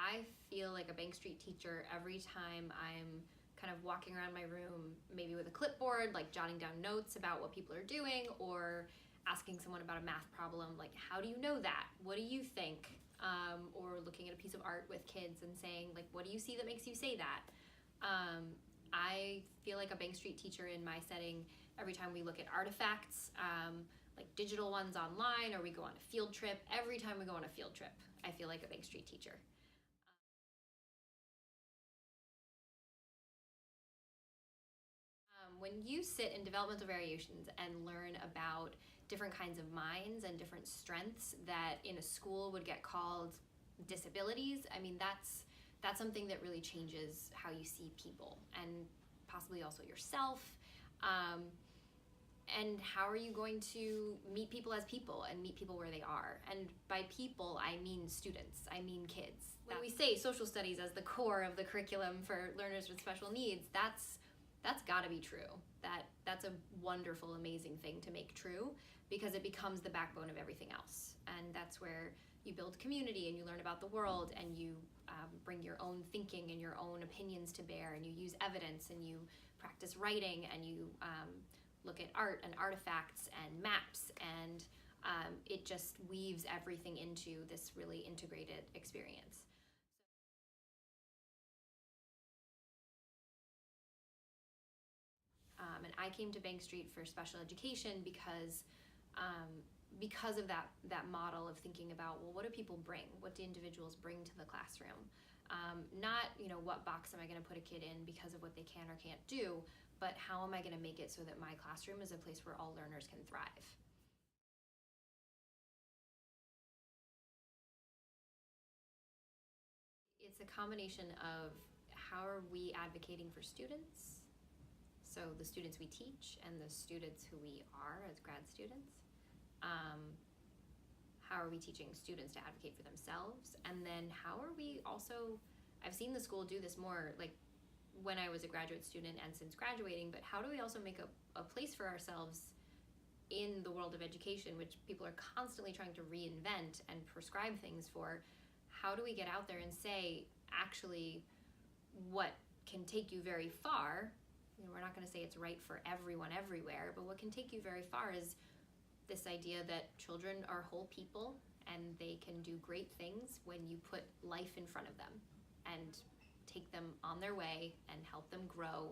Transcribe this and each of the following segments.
I feel like a Bank Street teacher every time I'm kind of walking around my room, maybe with a clipboard, like jotting down notes about what people are doing, or asking someone about a math problem, like, how do you know that? What do you think? Or looking at a piece of art with kids and saying, like, what do you see that makes you say that? I feel like a Bank Street teacher in my setting every time we look at artifacts, like digital ones online, or we go on a field trip. Every time we go on a field trip, I feel like a Bank Street teacher. When you sit in developmental variations and learn about different kinds of minds and different strengths that in a school would get called disabilities, I mean, that's something that really changes how you see people and possibly also yourself. And how are you going to meet people as people and meet people where they are? And by people, I mean students, I mean kids. When we say social studies as the core of the curriculum for learners with special needs, that's got to be true. That's a wonderful, amazing thing to make true, because it becomes the backbone of everything else. And that's where you build community and you learn about the world, and you bring your own thinking and your own opinions to bear, and you use evidence, and you practice writing, and you look at art and artifacts and maps, and it just weaves everything into this really integrated experience. And I came to Bank Street for special education because of that model of thinking about, well, what do people bring? What do individuals bring to the classroom? Not, what box am I going to put a kid in because of what they can or can't do, but how am I going to make it so that my classroom is a place where all learners can thrive? It's a combination of how are we advocating for students, so the students we teach and the students who we are as grad students. How are we teaching students to advocate for themselves? And then how are we also, I've seen the school do this more, like when I was a graduate student and since graduating, but how do we also make a place for ourselves in the world of education, which people are constantly trying to reinvent and prescribe things for? How do we get out there and say, actually, what can take you very far, we're not going to say it's right for everyone everywhere, but what can take you very far is this idea that children are whole people and they can do great things when you put life in front of them and take them on their way and help them grow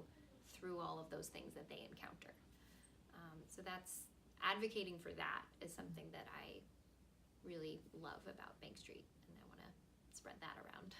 through all of those things that they encounter. So that's advocating for that is something that I really love about Bank Street, and I want to spread that around.